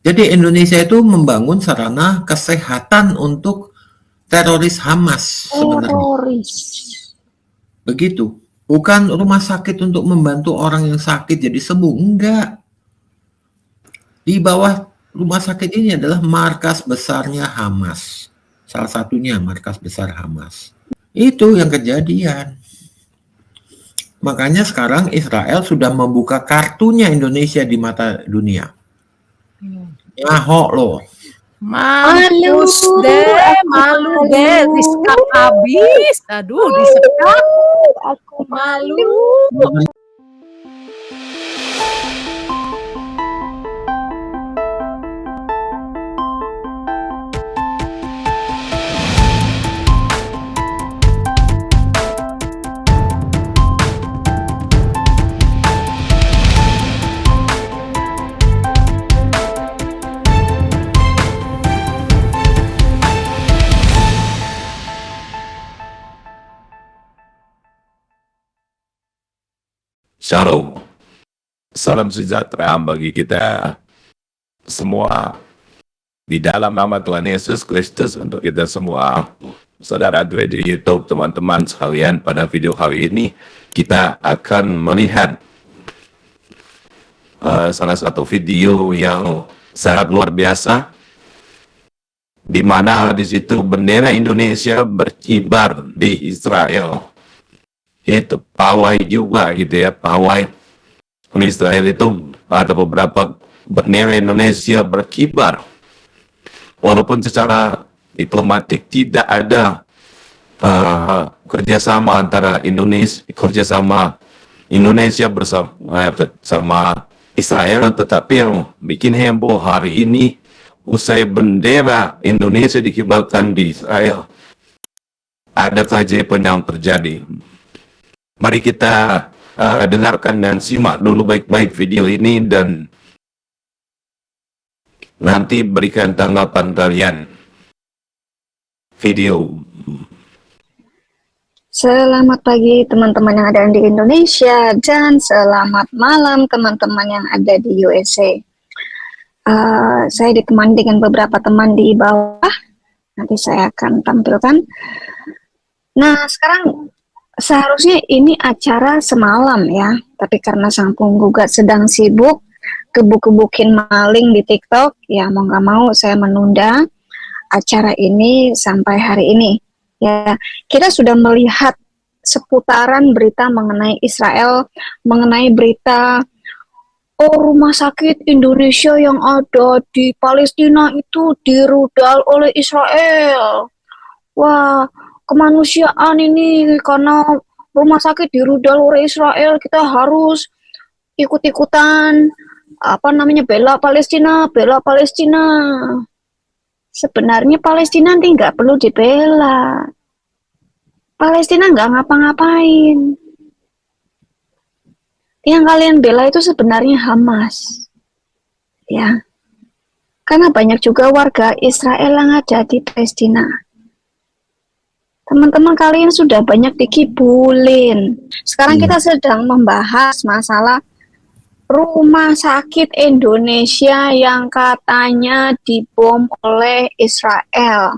Jadi Indonesia itu membangun sarana kesehatan untuk teroris Hamas sebenarnya. Teroris. Begitu. Bukan rumah sakit untuk membantu orang yang sakit jadi sembuh, enggak. Di bawah rumah sakit ini adalah markas besarnya Hamas. Salah satunya markas besar Hamas. Itu yang kejadian. Makanya sekarang Israel sudah membuka kartunya Indonesia di mata dunia. Nyahok loh. Mampus deh, malu deh, disekap habis. Aduh, disekap. Aku Malu. Shalom. Salam sejahtera bagi kita semua di dalam nama Tuhan Yesus Kristus untuk kita semua. Saudara di YouTube, teman-teman sekalian, pada video kali ini kita akan melihat salah satu video yang sangat luar biasa, di mana di situ bendera Indonesia berkibar di Israel. Itu pawai juga gitu ya, pawai di Israel itu ada beberapa bendera Indonesia berkibar, walaupun secara diplomatik tidak ada kerjasama antara Indonesia bersama Israel, tetapi yang bikin heboh hari ini usai bendera Indonesia dikibarkan di Israel, ada keajaiban yang terjadi. Mari kita dengarkan dan simak dulu baik-baik video ini dan nanti berikan tanggapan kalian. Video. Selamat pagi teman-teman yang ada di Indonesia dan selamat malam teman-teman yang ada di USA. Saya ditemani dengan beberapa teman di bawah. Nanti saya akan tampilkan. Nah, sekarang seharusnya ini acara semalam ya, tapi karena sang penggugat sedang sibuk gebuk-gebukin maling di TikTok, ya mau nggak mau saya menunda acara ini sampai hari ini. Ya, kita sudah melihat seputaran berita mengenai Israel, mengenai berita rumah sakit Indonesia yang ada di Palestina itu dirudal oleh Israel. Wah, kemanusiaan ini, karena rumah sakit dirudal oleh Israel, kita harus ikut-ikutan bela Palestina. Sebenarnya Palestina nanti nggak perlu dibela. Palestina nggak ngapa-ngapain. Yang kalian bela itu sebenarnya Hamas, ya, karena banyak juga warga Israel yang ada di Palestina. Teman-teman kalian sudah banyak dikibulin. Sekarang kita sedang membahas masalah rumah sakit Indonesia yang katanya dibom oleh Israel.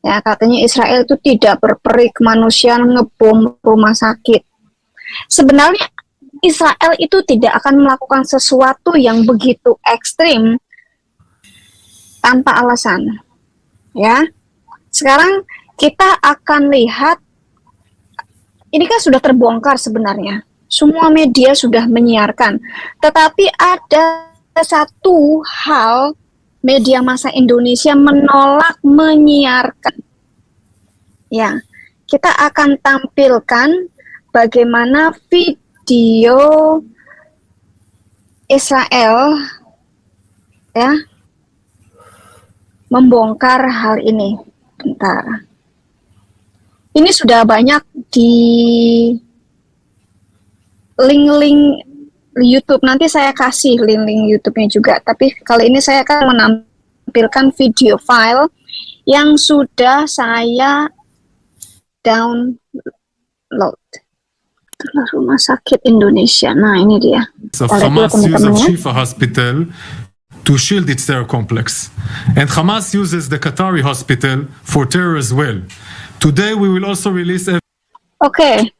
Ya, katanya Israel itu tidak berperi kemanusiaan ngebom rumah sakit. Sebenarnya Israel itu tidak akan melakukan sesuatu yang begitu ekstrim tanpa alasan. Ya. Sekarang kita akan lihat, ini kan sudah terbongkar sebenarnya. Semua media sudah menyiarkan. Tetapi ada satu hal, media massa Indonesia menolak menyiarkan. Ya, kita akan tampilkan bagaimana video Israel ya membongkar hal ini. Bentar. Ini sudah banyak di link-link YouTube. Nanti saya kasih link-link YouTube-nya juga. Tapi kali ini saya akan menampilkan video file yang sudah saya download. Rumah sakit Indonesia. Nah, ini dia. Hamas Shifa Hospital to shield its terror complex. And Hamas uses the Qatari hospital for terror as well. Today we will also release Oke.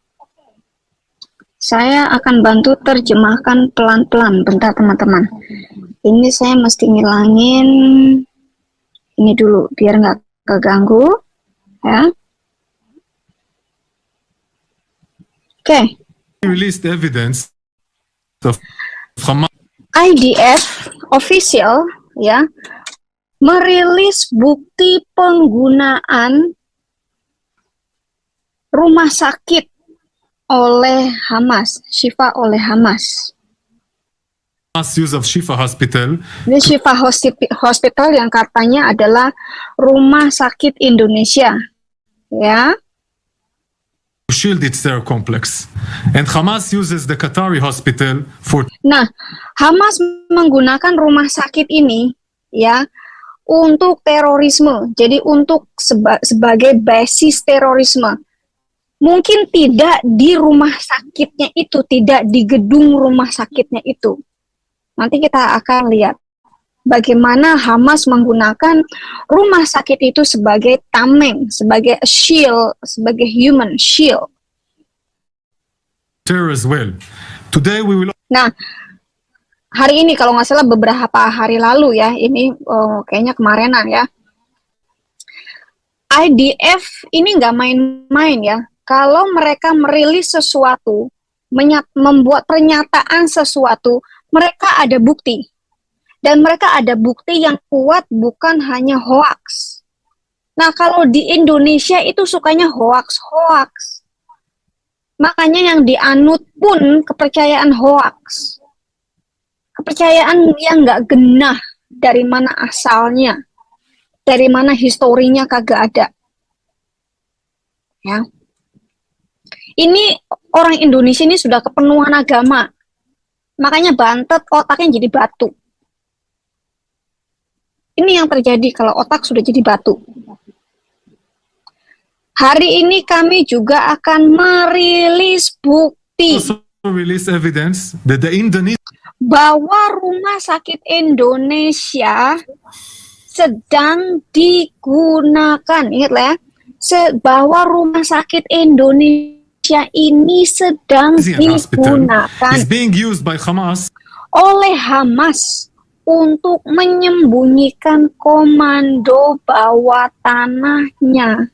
Saya akan bantu terjemahkan pelan-pelan. Bentar teman-teman. Ini saya mesti ngilangin ini dulu biar nggak keganggu. Ya. Oke. released evidence of Hamas. IDF official ya merilis bukti penggunaan rumah sakit oleh Hamas, Shifa oleh Hamas. Use of Shifa Hospital. Ini Shifa Hospital yang katanya adalah rumah sakit Indonesia, ya. To shield its terror complex. And Hamas uses the Qatari hospital for. Nah, Hamas menggunakan rumah sakit ini, ya, untuk terorisme. Jadi untuk sebagai basis terorisme. Mungkin tidak di rumah sakitnya itu, tidak di gedung rumah sakitnya itu. Nanti kita akan lihat bagaimana Hamas menggunakan rumah sakit itu sebagai tameng, sebagai shield, sebagai human shield. Terror as well. Today we will. Nah, hari ini kalau nggak salah beberapa hari lalu ya, ini kayaknya kemarinan ya. IDF ini nggak main-main ya. Kalau mereka merilis sesuatu, membuat pernyataan sesuatu, mereka ada bukti. Dan mereka ada bukti yang kuat, bukan hanya hoax. Nah, kalau di Indonesia itu sukanya hoax-hoax. Makanya yang dianut pun kepercayaan hoax. Kepercayaan yang nggak genah dari mana asalnya. Dari mana historinya kagak ada. Ya. Ini orang Indonesia ini sudah kepenuhan agama. Makanya bantet otaknya jadi batu. Ini yang terjadi kalau otak sudah jadi batu. Hari ini kami juga akan merilis bukti Also release evidence that the Indonesian. bahwa rumah sakit Indonesia sedang digunakan. Ingatlah ya, bahwa rumah sakit Indonesia ini sedang hospital digunakan is being used by Hamas oleh Hamas untuk menyembunyikan komando bawah tanahnya.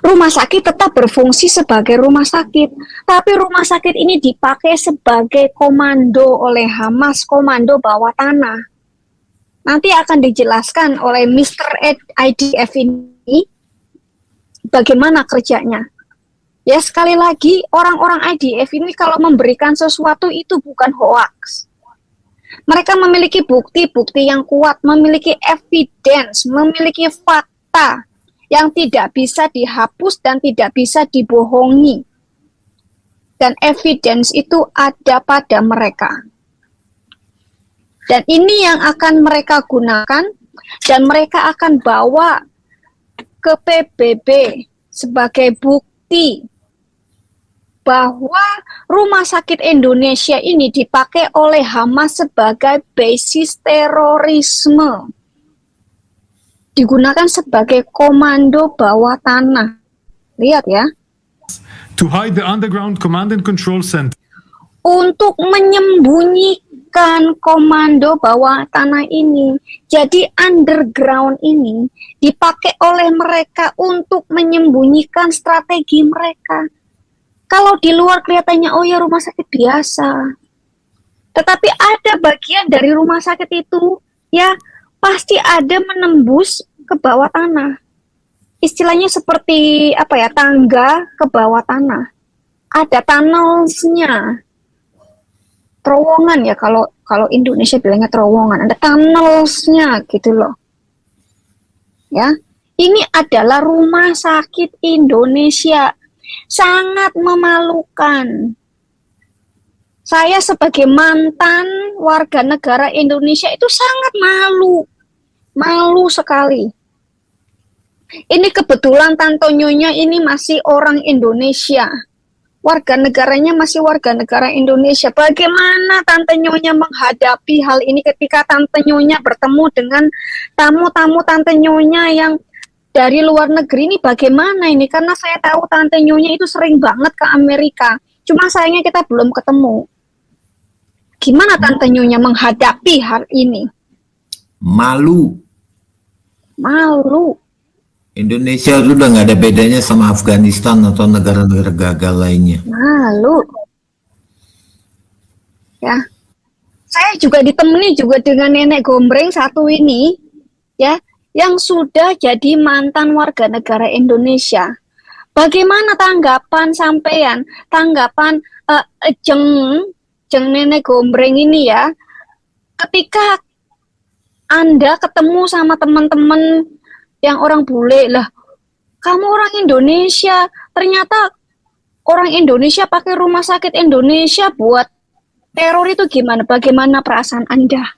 Rumah sakit tetap berfungsi sebagai rumah sakit, tapi rumah sakit ini dipakai sebagai komando oleh Hamas, komando bawah tanah. Nanti akan dijelaskan oleh Mr. IDF ini bagaimana kerjanya. Ya, sekali lagi, orang-orang IDF ini kalau memberikan sesuatu itu bukan hoax. Mereka memiliki bukti-bukti yang kuat, memiliki evidence, memiliki fakta yang tidak bisa dihapus dan tidak bisa dibohongi. Dan evidence itu ada pada mereka. Dan ini yang akan mereka gunakan dan mereka akan bawa ke PBB sebagai bukti bahwa rumah sakit Indonesia ini dipakai oleh Hamas sebagai basis terorisme. Digunakan sebagai komando bawah tanah. Lihat ya. to hide the underground command and control center. Untuk menyembunyikan komando bawah tanah ini. Jadi underground ini dipakai oleh mereka untuk menyembunyikan strategi mereka. Kalau di luar kelihatannya, oh ya rumah sakit biasa. Tetapi ada bagian dari rumah sakit itu, ya pasti ada menembus ke bawah tanah. Istilahnya seperti apa ya, tangga ke bawah tanah. Ada tunnelsnya. Terowongan ya, kalau Indonesia bilangnya terowongan. Ada tunnelsnya gitu loh. Ya, ini adalah rumah sakit Indonesia. Sangat memalukan. Saya sebagai mantan warga negara Indonesia itu sangat malu. Malu sekali. Ini kebetulan Tante Nyonya ini masih orang Indonesia. warga negaranya masih warga negara Indonesia. Bagaimana Tante Nyonya menghadapi hal ini ketika Tante Nyonya bertemu dengan tamu-tamu Tante Nyonya yang dari luar negeri ini? Bagaimana ini? Karena saya tahu Tante Nyonya itu sering banget ke Amerika. Cuma sayangnya kita belum ketemu. Gimana Tante Nyonya menghadapi hal ini? Malu. Malu. Indonesia itu udah nggak ada bedanya sama Afghanistan atau negara-negara gagal lainnya. Malu. Ya. Saya juga ditemani juga dengan nenek gombreng satu ini, ya, yang sudah jadi mantan warga negara Indonesia. Bagaimana tanggapan sampean, tanggapan jeng nenek gombreng ini ya, ketika Anda ketemu sama teman-teman yang orang bule, lah kamu orang Indonesia, ternyata orang Indonesia pakai rumah sakit Indonesia buat teror, itu gimana? Bagaimana perasaan Anda?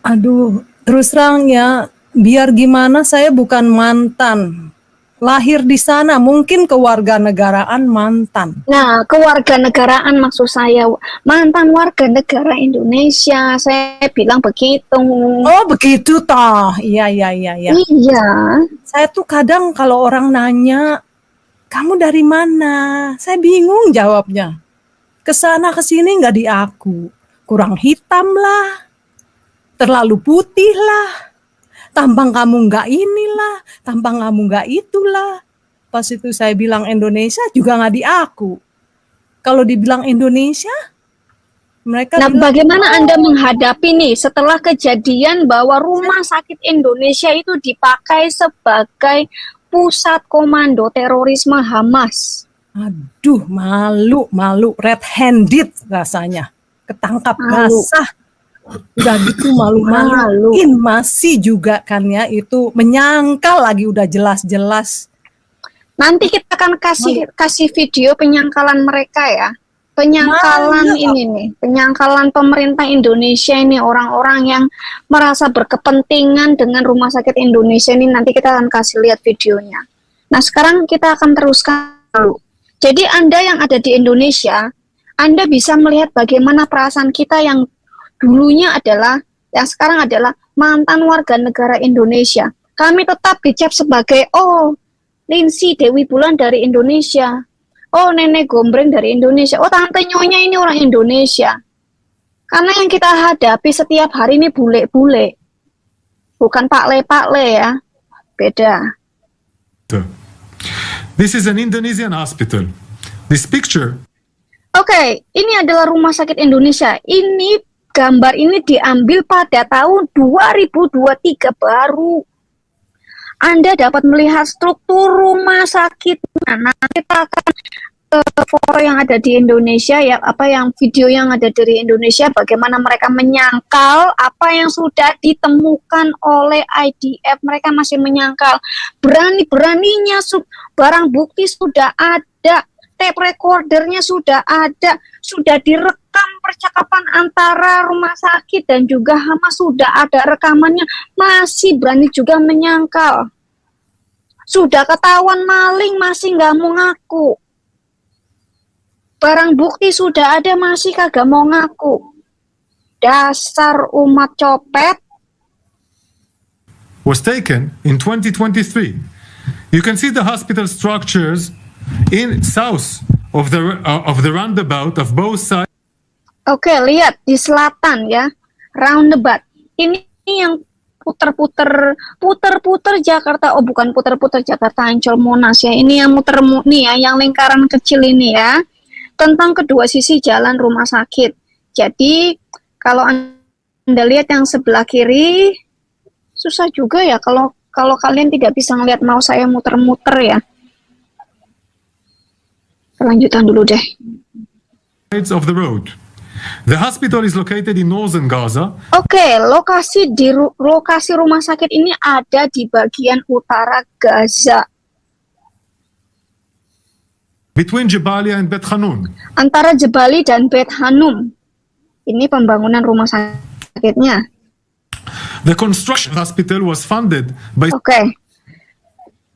Aduh, terus terang ya, biar gimana saya bukan mantan. Lahir di sana, mungkin kewarganegaraan mantan. Nah, kewarganegaraan maksud saya, mantan warga negara Indonesia, saya bilang begitu. Oh begitu toh, iya. Iya. Saya tuh kadang kalau orang nanya, kamu dari mana? Saya bingung jawabnya. Kesana kesini nggak diaku, kurang hitam lah, terlalu putih lah. Tampang kamu nggak inilah, tampang kamu nggak itulah. Pas itu saya bilang Indonesia juga nggak diaku. Kalau dibilang Indonesia, mereka Nah, bilang, bagaimana Anda menghadapi nih setelah kejadian bahwa rumah sakit Indonesia itu dipakai sebagai pusat komando terorisme Hamas? aduh malu, red-handed rasanya. Ketangkap Malu. basah. Udah gitu malu-maluin masih juga kan ya, itu menyangkal lagi udah jelas-jelas. Nanti kita akan kasih video penyangkalan mereka ya. Penyangkalan ini nih, penyangkalan pemerintah Indonesia ini, orang-orang yang merasa berkepentingan dengan rumah sakit Indonesia ini, nanti kita akan kasih lihat videonya. Nah, sekarang kita akan teruskan dulu. Jadi Anda yang ada di Indonesia, Anda bisa melihat bagaimana perasaan kita yang dulunya adalah, yang sekarang adalah mantan warga negara Indonesia. Kami tetap dicap sebagai, oh, Lindsay Dewi Bulan dari Indonesia. Oh, Nenek Gombreng dari Indonesia. Oh, Tante Nyonya ini orang Indonesia. Karena yang kita hadapi setiap hari ini bule-bule. Bukan pakle-pakle ya. Beda. This is an Indonesian hospital. This picture. Oke, ini adalah rumah sakit Indonesia. Gambar ini diambil pada tahun 2023 baru. Anda dapat melihat struktur rumah sakitnya. Nah, kita akan foto yang ada di Indonesia ya, video yang ada dari Indonesia, bagaimana mereka menyangkal apa yang sudah ditemukan oleh IDF. Mereka masih menyangkal. Berani-beraninya barang bukti sudah ada, tape recordernya sudah ada, sudah direkam percakapan antara rumah sakit dan juga Hamas, sudah ada rekamannya, masih berani juga menyangkal. Sudah ketahuan maling, masih nggak mau ngaku. Barang bukti sudah ada, masih kagak mau ngaku. Dasar umat copet. Was taken in 2023. You can see the hospital structures in south of the roundabout of both sides. Oke, lihat di selatan ya, roundabout. Ini yang puter-puter Jakarta. Oh, bukan puter-puter Jakarta, Ancol, Monas ya. Ini yang muter nih ya, yang lingkaran kecil ini ya. Tentang kedua sisi jalan rumah sakit. Jadi, kalau Anda lihat yang sebelah kiri, susah juga ya kalau kalian tidak bisa ngelihat, mau saya muter-muter ya. Kelanjutan dulu deh. Of the road. The hospital is located in northern Gaza. Oke, lokasi rumah sakit ini ada di bagian utara Gaza. Between Jabalia and Bet Hanun. Antara Jebali dan Bet Hanum. Ini pembangunan rumah sakitnya. The construction hospital was funded by Oke.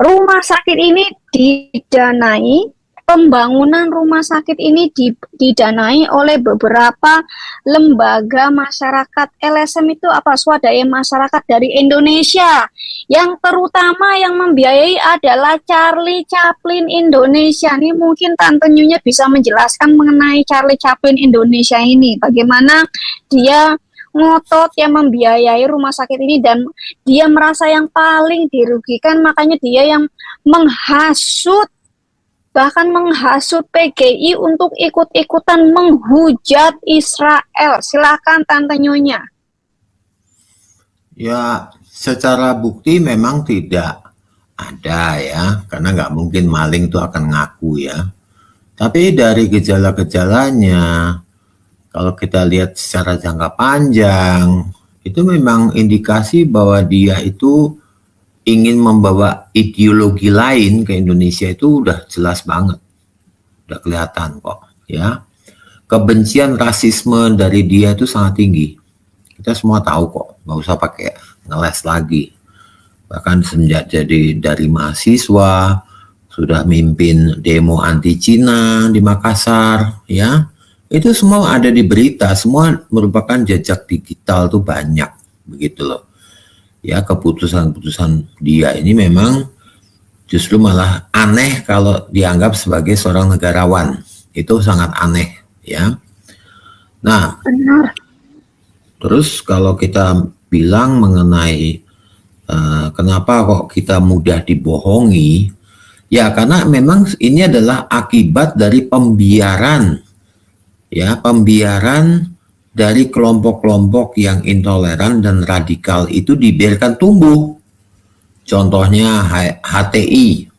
Rumah sakit ini didanai pembangunan rumah sakit ini didanai oleh beberapa lembaga masyarakat. LSM itu apa? Swadaya masyarakat dari Indonesia. Yang terutama yang membiayai adalah Charlie Chaplin Indonesia. Ini mungkin Tante Nyunya bisa menjelaskan mengenai Charlie Chaplin Indonesia ini. Bagaimana dia ngotot yang membiayai rumah sakit ini dan dia merasa yang paling dirugikan, makanya dia yang bahkan menghasut PGI untuk ikut-ikutan menghujat Israel. Silakan Tante Nyonya. Ya, secara bukti memang tidak ada ya, karena nggak mungkin maling itu akan ngaku ya. Tapi dari gejala-gejalanya, kalau kita lihat secara jangka panjang, itu memang indikasi bahwa dia itu ingin membawa ideologi lain ke Indonesia. Itu udah jelas banget, udah kelihatan kok ya. Kebencian rasisme dari dia itu sangat tinggi, kita semua tahu kok, nggak usah pakai ngeles lagi. Bahkan sejak jadi dari mahasiswa sudah mimpin demo anti Cina di Makassar ya, itu semua ada di berita, semua merupakan jejak digital tuh banyak begitu loh. Ya, keputusan-keputusan dia ini memang justru malah aneh kalau dianggap sebagai seorang negarawan. Itu sangat aneh ya. Nah, Benar. terus kalau kita bilang mengenai kenapa kok kita mudah dibohongi, ya karena memang ini adalah akibat dari pembiaran ya, pembiaran dari kelompok-kelompok yang intoleran dan radikal itu dibiarkan tumbuh. Contohnya HTI.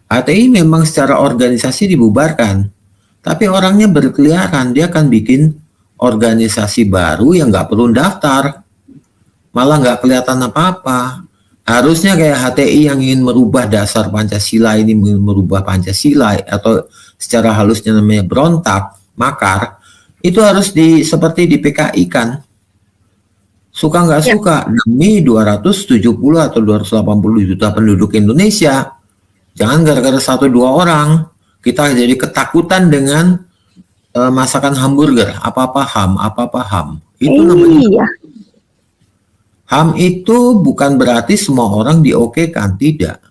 HTI memang secara organisasi dibubarkan, tapi orangnya berkeliaran. Dia akan bikin organisasi baru yang nggak perlu daftar, malah nggak kelihatan apa-apa. Harusnya kayak HTI yang ingin merubah dasar Pancasila ini, merubah Pancasila atau secara halusnya namanya berontak, makar, itu harus seperti di PKI kan, suka nggak suka demi 270 atau 280 juta penduduk Indonesia. Jangan gara-gara 1-2 orang kita jadi ketakutan dengan masakan hamburger, apa-apa HAM. Itu namanya Iya. HAM. Itu bukan berarti semua orang diokekan, tidak.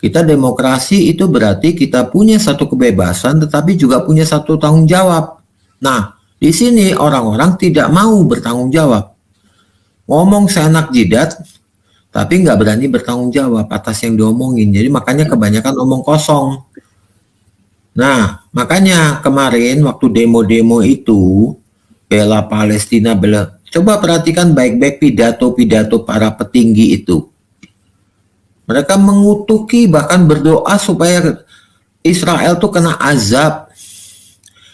Kita demokrasi itu berarti kita punya satu kebebasan tetapi juga punya satu tanggung jawab. Nah, di sini orang-orang tidak mau bertanggung jawab. Ngomong seenak jidat, tapi nggak berani bertanggung jawab atas yang diomongin. Jadi makanya kebanyakan omong kosong. Nah, makanya kemarin waktu demo-demo itu, bela Palestina, coba perhatikan baik-baik pidato-pidato para petinggi itu. Mereka mengutuki, bahkan berdoa supaya Israel tuh kena azab.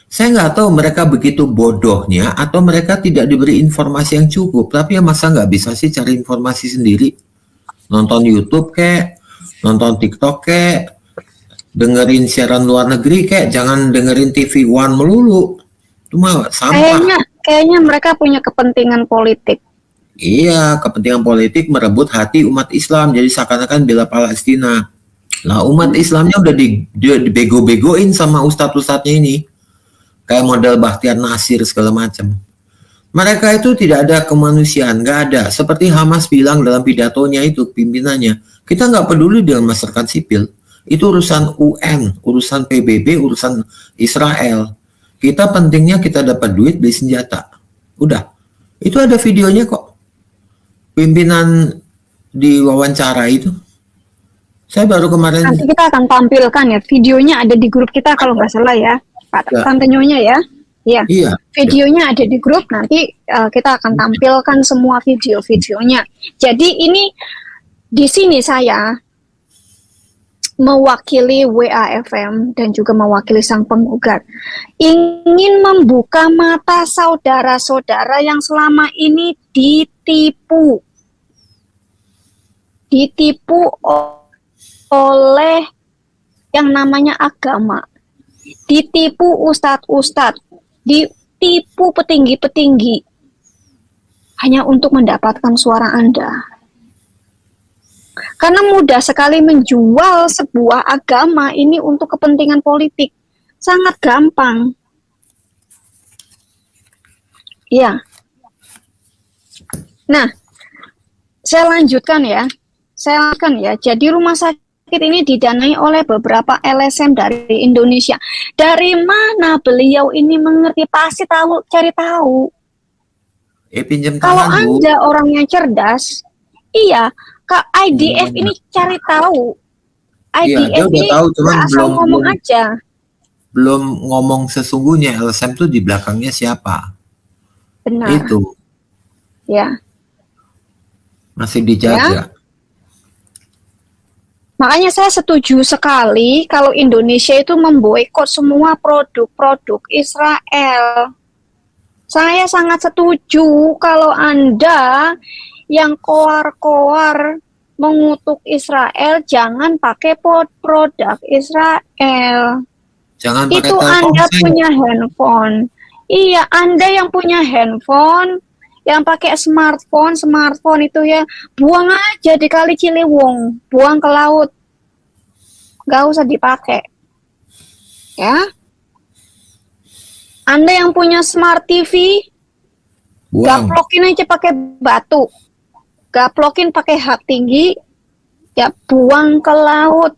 Saya nggak tahu mereka begitu bodohnya atau mereka tidak diberi informasi yang cukup. Tapi ya masa nggak bisa sih cari informasi sendiri? Nonton YouTube kek, nonton TikTok kek, dengerin siaran luar negeri kek, jangan dengerin TV One melulu. Itu mah sampah. Kayaknya mereka punya kepentingan politik. Iya, kepentingan politik merebut hati umat Islam. Jadi seakan-akan bela Palestina. Nah, umat Islamnya udah dibego-begoin sama ustadz-ustadznya ini. Kayak model Bakhtiar Nasir segala macam. Mereka itu tidak ada kemanusiaan, nggak ada. Seperti Hamas bilang dalam pidatonya itu, pimpinannya, kita nggak peduli dengan masyarakat sipil. Itu urusan UN, urusan PBB, urusan Israel. Kita pentingnya kita dapat duit, beli senjata. Udah. Itu ada videonya kok. Pimpinan diwawancara itu. Saya baru kemarin. Nanti kita akan tampilkan ya, videonya ada di grup kita kalau nggak salah ya. Tante Nyonya ya. Iya. Videonya ada di grup, nanti kita akan tampilkan semua video-videonya. Jadi ini di sini saya mewakili WAFM dan juga mewakili sang penggugat ingin membuka mata saudara-saudara yang selama ini ditipu oleh yang namanya agama, ditipu ustadz-ustadz, ditipu petinggi-petinggi hanya untuk mendapatkan suara Anda. Karena mudah sekali menjual sebuah agama ini untuk kepentingan politik. Sangat gampang. Ya. Nah, saya lanjutkan ya. Jadi rumah sakit ini didanai oleh beberapa LSM dari Indonesia. Dari mana beliau ini mengerti? Pasti tahu, cari tahu. Pinjam Kalau tangan, Bu. Anda orang yang cerdas, iya, Kak IDF ini cari tahu. Iya, dia IDF udah ini tahu, cuman nggak asal ngomong aja. belum ngomong sesungguhnya LSM tuh di belakangnya siapa. Benar. Itu Ya. masih dijaga. Makanya saya setuju sekali kalau Indonesia itu memboikot semua produk-produk Israel. Saya sangat setuju kalau Anda yang koar-koar mengutuk Israel, jangan pakai produk Israel. Jangan pakai Itu Anda Telkomsel. punya handphone. Iya, Anda yang punya handphone, yang pakai smartphone itu ya, buang aja di Kali Ciliwung, buang ke laut. Gak usah dipakai. Ya. Anda yang punya smart TV, Buang. gaplokin aja pakai batu. Gaplokin pakai hak tinggi, ya buang ke laut.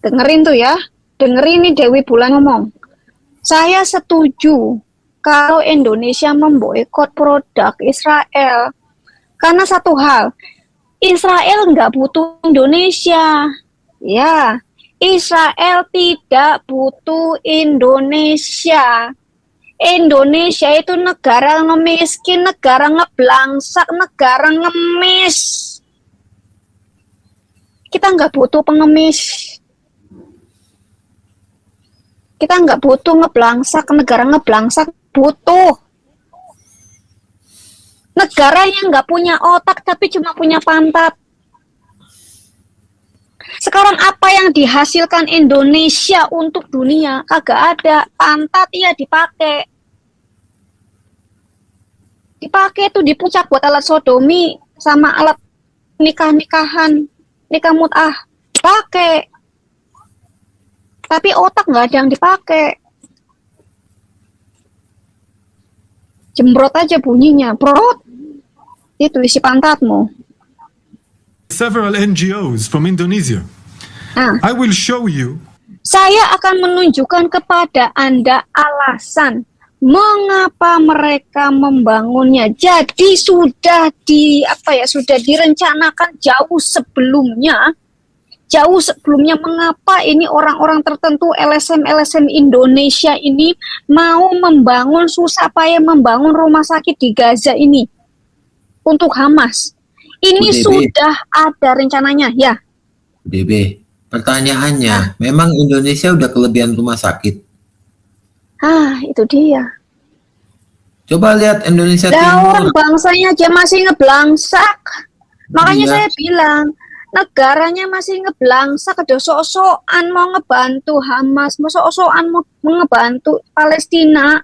Dengerin tuh ya. Dengerin nih Dewi Bulan ngomong. Saya setuju kalau Indonesia memboikot produk Israel. Karena satu hal, Israel nggak butuh Indonesia. Ya, Israel tidak butuh Indonesia. Indonesia itu negara ngemiskin, negara ngeblangsak, negara ngemis. Kita nggak butuh pengemis. Kita nggak butuh ngeblangsak, negara ngeblangsak butuh. Negara yang nggak punya otak tapi cuma punya pantat. Sekarang apa yang dihasilkan Indonesia untuk dunia? Kagak ada. Pantat iya dipakai. Dipakai tuh di puncak buat alat sodomi sama alat nikah-nikahan, nikah mut'ah. Dipakai. Tapi otak nggak ada yang dipakai. Jembrot aja bunyinya, brot. Itu isi pantatmu. Several NGOs from Indonesia. Nah, I will show you saya akan menunjukkan kepada Anda alasan mengapa mereka membangunnya. Jadi sudah sudah direncanakan jauh sebelumnya mengapa ini orang-orang tertentu LSM Indonesia ini mau membangun susah payah membangun rumah sakit di Gaza ini untuk Hamas. Ini DB. sudah ada rencananya ya. DB, pertanyaannya, memang Indonesia udah kelebihan rumah sakit? Itu dia. Coba lihat Indonesia Lah Timur. orang bangsanya aja masih ngeblangsak. Makanya Iya. saya bilang, negaranya masih ngeblangsak, ada sok-sokan mau ngebantu Hamas, mau sok-sokan mau ngebantu Palestina.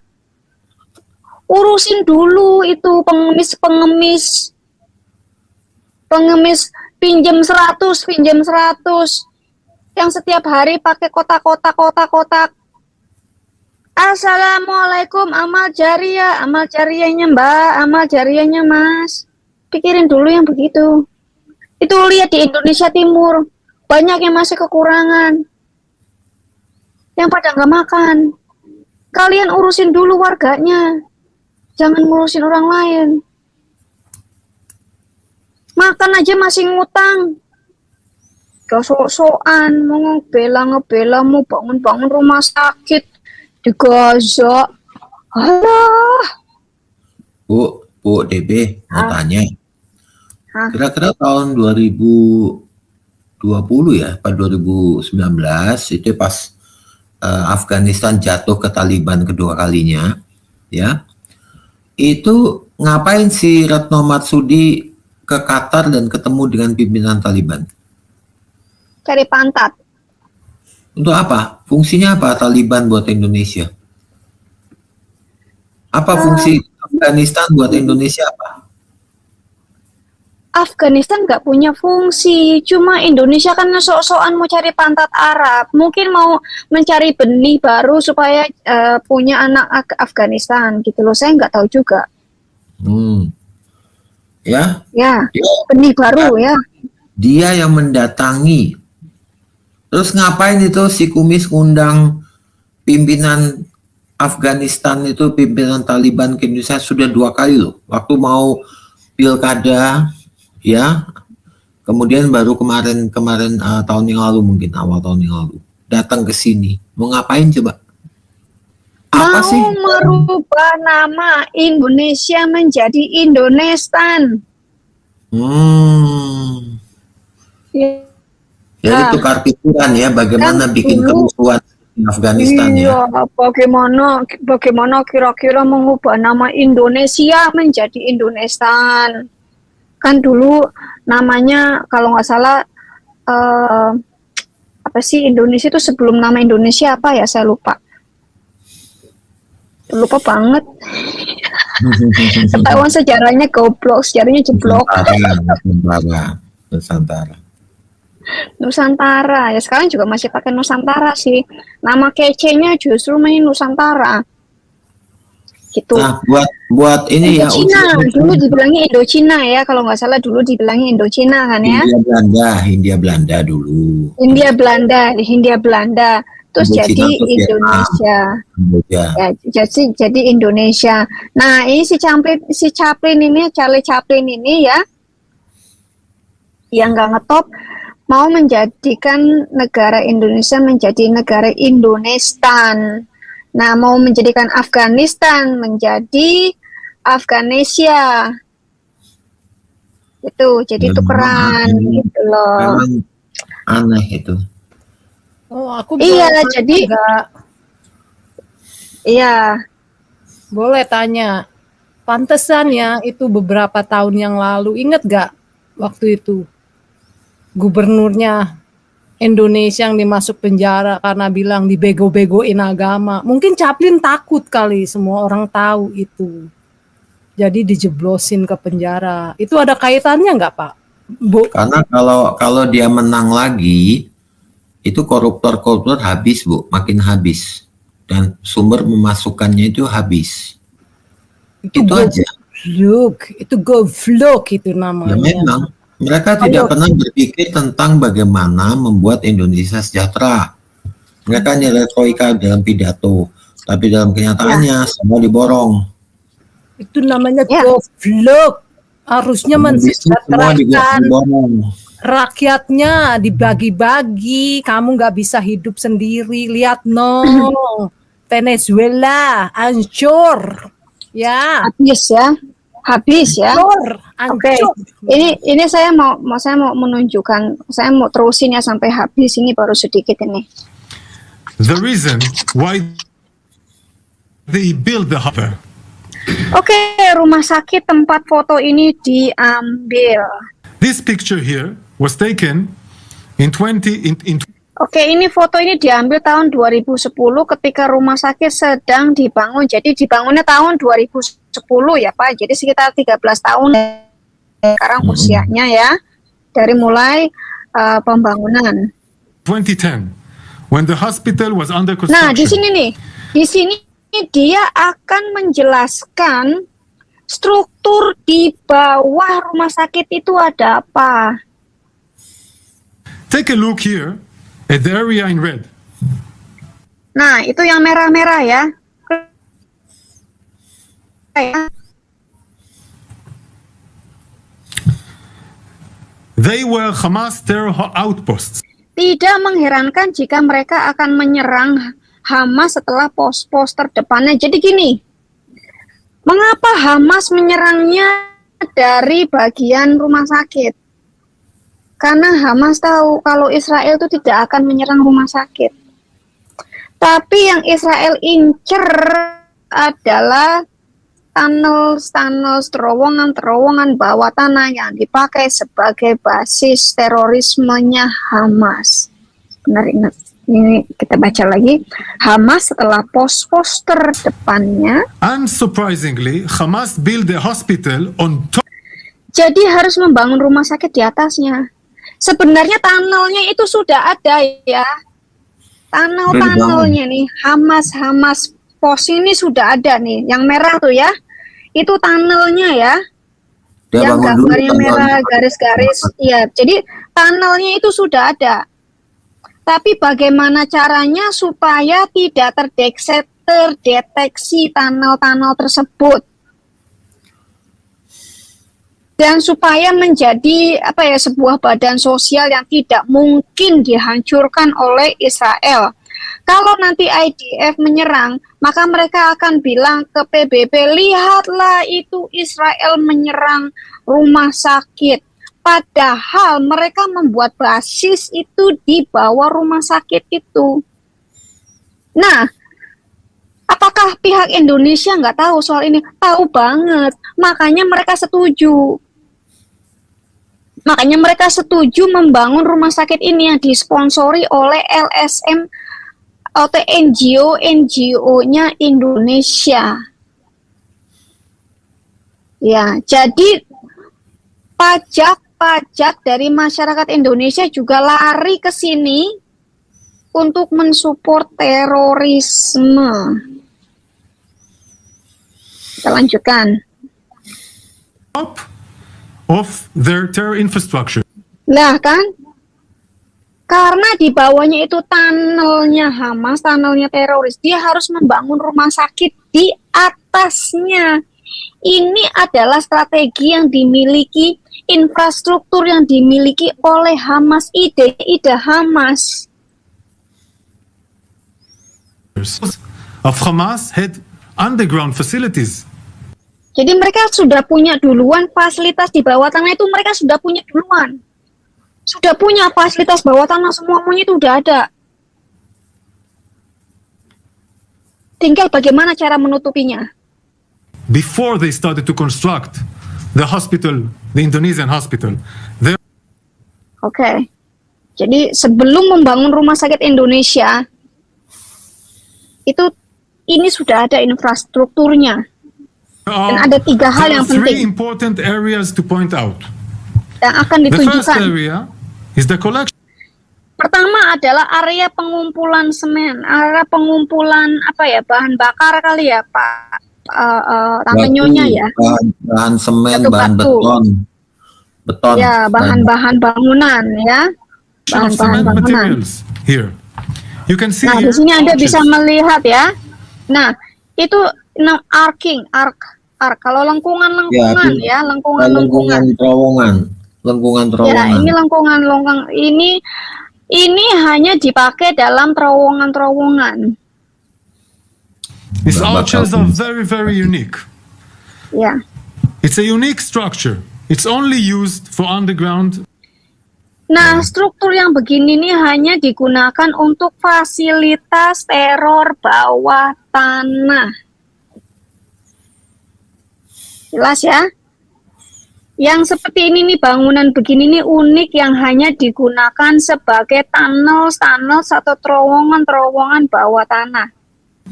Urusin dulu itu pengemis pinjam 100 yang setiap hari pakai kotak. Assalamualaikum, amal jariyahnya Mbak, amal jariyahnya Mas. Pikirin dulu yang begitu. Itu lihat di Indonesia Timur, banyak yang masih kekurangan. Yang pada nggak makan. Kalian urusin dulu warganya. Jangan ngurusin orang lain. Makan aja masih ngutang. Gak sok-sokan, mau ngebela, mau bangun-bangun rumah sakit di Gaza. Alah. Bu DB, mau tanya. Hah? Kira-kira tahun 2020 ya, pada 2019 itu pas Afghanistan jatuh ke Taliban kedua kalinya, ya. Itu ngapain si Retno Marsudi ke Qatar dan ketemu dengan pimpinan Taliban? Cari pantat. Untuk apa? Fungsinya apa Taliban buat Indonesia? Apa fungsi Afghanistan buat Indonesia apa? Afghanistan nggak punya fungsi, cuma Indonesia kan sok-sokan mau cari pantat Arab, mungkin mau mencari benih baru supaya punya anak Afghanistan gitu loh, saya nggak tahu juga. Ya, Ya, dia, benih baru ya. dia yang mendatangi. Terus ngapain itu si Kumis ngundang pimpinan Afghanistan itu, pimpinan Taliban ke Indonesia sudah 2 kali loh. Waktu mau pilkada, ya, kemudian baru kemarin tahun yang lalu, mungkin awal tahun yang lalu datang ke sini. Mau ngapain coba? Apa Mau sih? merubah nama Indonesia menjadi Indonestan. Ya, Jadi tukar pikiran ya, bagaimana Kan bikin dulu- kerusuhan di Afghanistan ya. iya, bagaimana kira-kira mengubah nama Indonesia menjadi Indonestan. Kan dulu namanya kalau nggak salah apa sih Indonesia itu sebelum nama Indonesia apa ya, saya lupa banget. Ketahuan sejarahnya goblok, sejarahnya jeblok. Nusantara ya, sekarang juga masih pakai Nusantara sih. Nama kece-nya justru main Nusantara. Gitu. Nah, buat ini ya, Indochina, dulu dibilangnya Indochina ya, kalau nggak salah dulu dibilangnya Indochina kan ya. Hindia Belanda dulu. Hindia Belanda. Terus Indochina jadi tuh Vietnam. Indonesia. Kamboja. Ya, jadi Indonesia. Nah, ini si Charlie Chaplin ini ya, yang nggak ngetop, mau menjadikan negara Indonesia menjadi negara Indonestan. Nah, mau menjadikan Afghanistan menjadi Afganesia. Itu, jadi tukeran gitu loh. Memang aneh itu. Oh, aku Iya, boleh jadi- nggak? Iya. Boleh tanya. Pantesan ya itu beberapa tahun yang lalu, inget gak waktu itu gubernurnya Indonesia yang dimasuk penjara karena bilang dibego-begoin agama. Mungkin Chaplin takut kali semua orang tahu itu. Jadi dijeblosin ke penjara. Itu ada kaitannya nggak, Pak? Bu, Karena kalau dia menang lagi, itu koruptor habis, Bu, makin habis. Dan sumber memasukkannya itu habis. Itu aja. goblok itu Ya namanya. memang mereka tidak pernah berpikir tentang bagaimana membuat Indonesia sejahtera. Mereka hanya retorika dalam pidato, tapi dalam kenyataannya semua diborong. Itu namanya Ya. goblok. Harusnya Semua mensejahterakan diborong. rakyatnya, dibagi-bagi. Kamu nggak bisa hidup sendiri. Lihat no, Venezuela hancur, ya. Habis ya. Hancur, Oke, hancur. ini saya mau menunjukkan, saya mau terusin ya sampai habis. Ini baru sedikit ini. The reason why they build the hopper. Oke, rumah sakit tempat foto ini diambil. This picture here was taken in Oke, ini foto ini diambil tahun 2010 ketika rumah sakit sedang dibangun. Jadi dibangunnya tahun 2010 ya Pak. Jadi sekitar 13 tahun sekarang usianya ya. Dari mulai pembangunan. 2010 when the hospital was under Nah, di construction. sini nih. Di sini dia akan menjelaskan struktur di bawah rumah sakit itu ada apa. Take a look here at the area in red. Nah, itu yang merah-merah ya. They were Hamas terror outposts. Tidak mengherankan jika mereka akan menyerang Hamas setelah pos-pos terdepannya. Jadi gini, mengapa Hamas menyerangnya dari bagian rumah sakit? Karena Hamas tahu kalau Israel itu tidak akan menyerang rumah sakit. Tapi yang Israel incer adalah tunnel, terowongan bawah tanah yang dipakai sebagai basis terorismenya Hamas. Benar, ingat. Ini kita baca lagi. Hamas setelah pos-pos terdepannya. Unsurprisingly, Hamas built a hospital on top. Jadi harus membangun rumah sakit di atasnya. Sebenarnya tunnelnya itu sudah ada ya. Tunnel-tunnelnya nih, Hamas pos ini sudah ada nih. Yang merah tuh ya. Itu tunnelnya ya. Dia Yang bangun dulu gambarnya merah tunnelnya. garis-garis. Ya, jadi tunnelnya itu sudah ada. Tapi bagaimana caranya supaya tidak terdeteksi tunnel-tunnel tersebut? Dan supaya menjadi sebuah badan sosial yang tidak mungkin dihancurkan oleh Israel. Kalau nanti IDF menyerang, maka mereka akan bilang ke PBB, lihatlah itu Israel menyerang rumah sakit. Padahal mereka membuat basis itu di bawah rumah sakit itu. Nah, apakah pihak Indonesia nggak tahu soal ini? Tahu banget, makanya mereka setuju. Makanya mereka setuju membangun rumah sakit ini yang disponsori oleh LSM atau NGO-nya Indonesia. Ya, jadi pajak dari masyarakat Indonesia juga lari ke sini untuk mensupport terorisme. Kita lanjutkan. Of their terror infrastructure. Lah kan, karena di bawahnya itu tunnelnya Hamas, tunnelnya teroris, dia harus membangun rumah sakit di atasnya. Ini adalah strategi yang dimiliki, infrastruktur yang dimiliki oleh Hamas, ide Hamas. Of Hamas had underground facilities. Jadi mereka sudah punya duluan fasilitas di bawah tanah itu, mereka sudah punya duluan. Sudah punya fasilitas bawah tanah, semuanya itu udah ada. Tinggal bagaimana cara menutupinya. Before they started to construct the hospital, the Indonesian hospital, Oke. Jadi sebelum membangun rumah sakit Indonesia, ini sudah ada infrastrukturnya. Dan ada 3 hal yang three penting important areas to point out. yang akan The first ditunjukkan. area is the collection. Pertama adalah area pengumpulan semen, area pengumpulan bahan bakar kali ya Pak Tante Nyonya ya. Bahan semen, Batu-batu. bahan beton. Ya, bahan-bahan bangunan ya. Of Bahan-bahan cement bangunan. materials here. You can see Nah, here di sini Anda arches. bisa melihat ya. Nah, itu arc. Kalau lengkungan Ya, lengkungan. lengkungan Ya, terowongan. ini lengkungan. Ini hanya dipakai dalam terowongan. These Nggak bakal arches are bisa. very, very unique. Ya. It's a unique structure. It's only used for underground. Nah, struktur yang begini ini hanya digunakan untuk fasilitas teror bawah tanah. Jelas ya? Yang seperti ini nih, bangunan begini nih unik yang hanya digunakan sebagai tunnel atau terowongan bawah tanah.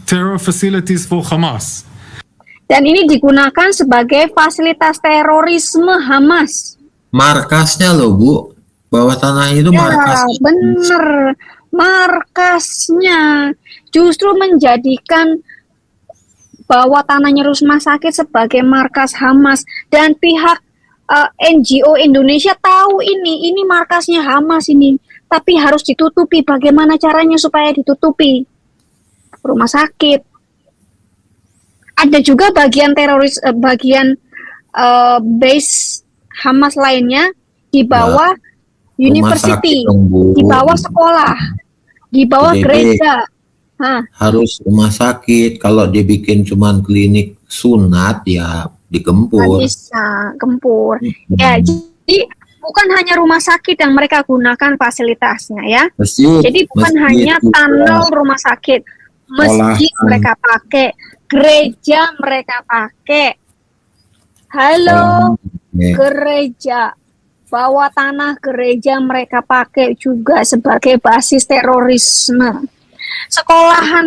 Terror facilities for Hamas. Dan ini digunakan sebagai fasilitas terorisme Hamas. Markasnya loh Bu, bawah tanah itu Ya, markasnya. bener. Markasnya justru menjadikan bawah tanahnya rumah sakit sebagai markas Hamas. Dan pihak NGO Indonesia tahu ini markasnya Hamas ini. Tapi harus ditutupi. Bagaimana caranya supaya ditutupi? Rumah sakit. Ada juga bagian teroris, base Hamas lainnya di bawah university, sakit dong, Bu. di bawah sekolah, di bawah PBB. gereja. Hah, Harus rumah sakit. Kalau dia bikin cuman klinik sunat ya nggak digempur. bisa gempur. Ya, jadi bukan hanya rumah sakit yang mereka gunakan fasilitasnya ya. Jadi bukan hanya juga. tunnel rumah sakit, masjid Sekolahan. mereka pakai, gereja mereka pakai. Halo, gereja, bawah tanah gereja mereka pakai juga sebagai basis terorisme. Sekolahan,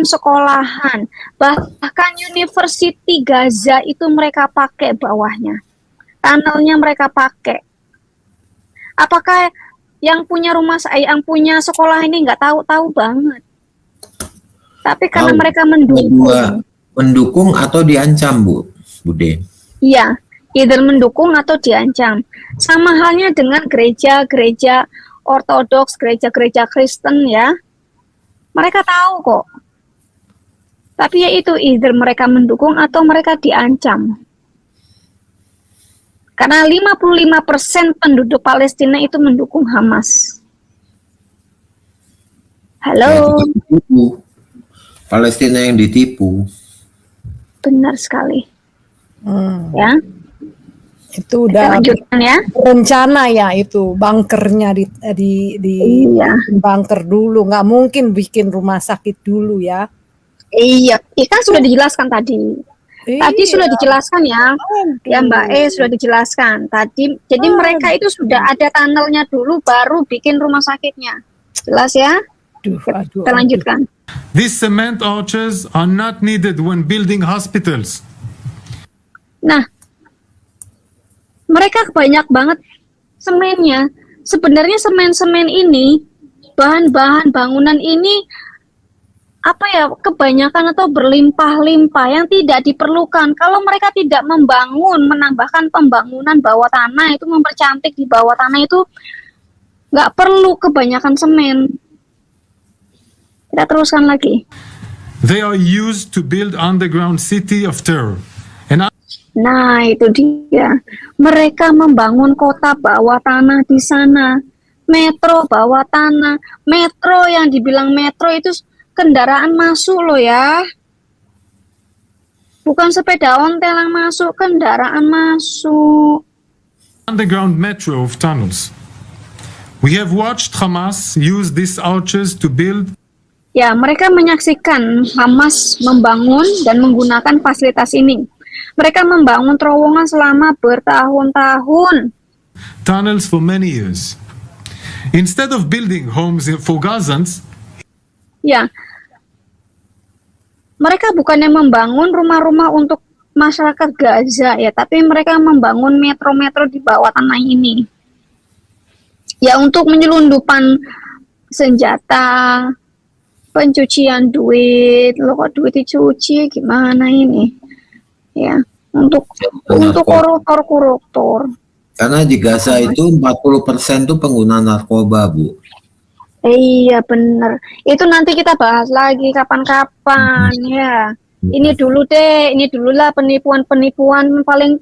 bahkan University Gaza itu mereka pakai bawahnya. tunnelnya mereka pakai. Apakah yang punya yang punya sekolah ini nggak tahu banget? Tapi karena Tahu. mereka Kedua, mendukung atau diancam, Bu Bude? iya, either mendukung atau diancam. Sama halnya dengan gereja-gereja Ortodoks, gereja-gereja Kristen ya. Mereka tahu kok. Tapi ya itu, either mereka mendukung atau mereka diancam. Karena 55% penduduk Palestina itu mendukung Hamas. Halo, Ya, ditipu. Palestina yang ditipu. benar sekali. Ya, Itu kita udah lanjutkan ya. rencana ya, itu bunkernya di Iya, bunker dulu, nggak mungkin bikin rumah sakit dulu ya. iya, kan sudah dijelaskan tadi. Tadi Iya. sudah dijelaskan ya. Aduh. Ya Mbak sudah dijelaskan tadi. Jadi mereka itu sudah ada tunnelnya dulu, baru bikin rumah sakitnya. Jelas ya? Aduh. Kita lanjutkan. These cement arches are not needed when building hospitals. Nah, mereka banyak banget semennya. Sebenarnya semen-semen ini, bahan-bahan bangunan ini apa ya, kebanyakan atau berlimpah-limpah yang tidak diperlukan. Kalau mereka tidak menambahkan pembangunan bawah tanah, itu mempercantik di bawah tanah, itu nggak perlu kebanyakan semen. Kita teruskan lagi. They are used to build underground city of terror. And Nah, itu dia. Mereka membangun kota bawah tanah di sana. Metro bawah tanah. Metro, yang dibilang metro itu kendaraan masuk loh ya. Bukan sepeda ontel yang masuk, kendaraan masuk. underground metro of tunnels. We have watched Hamas use these arches to build Ya, mereka menyaksikan Hamas membangun dan menggunakan fasilitas ini. Mereka membangun terowongan selama bertahun-tahun. tunnels for many years. Instead of building homes for Gazans, Ya, mereka bukannya membangun rumah-rumah untuk masyarakat Gaza ya, tapi mereka membangun metro-metro di bawah tanah ini. Ya, untuk penyelundupan senjata, pencucian duit. Lo kok duit dicuci, gimana ini? Ya, untuk koruptor. Karena di Gaza itu 40% itu pengguna narkoba, Bu. Iya bener. Itu nanti kita bahas lagi kapan-kapan ya. Ini dulu deh, ini dululah penipuan-penipuan paling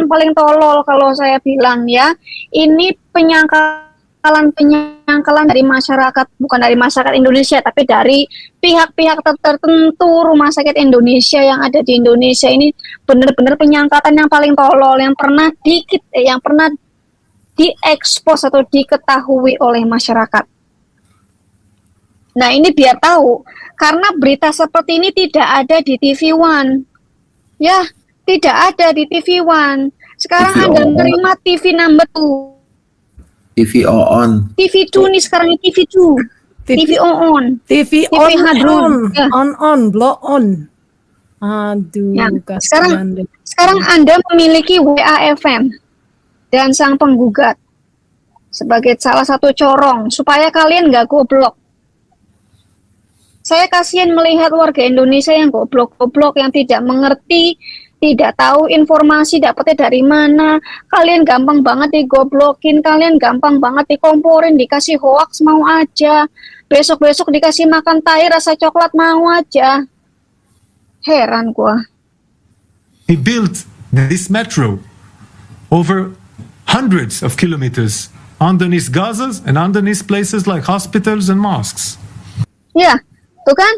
paling tolol kalau saya bilang ya. Ini penyangkalan dari masyarakat, bukan dari masyarakat Indonesia, tapi dari pihak-pihak tertentu rumah sakit Indonesia yang ada di Indonesia ini benar-benar penyangkatan yang paling tolol, yang pernah diekspos atau diketahui oleh masyarakat. Nah, ini biar tahu, karena berita seperti ini tidak ada di TV One. Ya, tidak ada di TV One. Sekarang TV Anda on. menerima TV number 2. TV on. TV 2 nih sekarang, ini TV 2. TV on. TV TV on, hadrun. Ya. blow on. Aduh, Ya, kasihan deh. Sekarang Anda memiliki WA/FM dan sang penggugat sebagai salah satu corong supaya kalian nggak goblok. Saya kasihan melihat warga Indonesia yang goblok-goblok, yang tidak mengerti, tidak tahu informasi dapatnya dari mana. Kalian gampang banget digoblokin, kalian gampang banget dikomporin, dikasih hoax mau aja. Besok-besok dikasih makan tai rasa coklat mau aja. Heran gua. he built this metro over hundreds of kilometers underneath Gazas and underneath places like hospitals and mosques. Ya, tuh kan?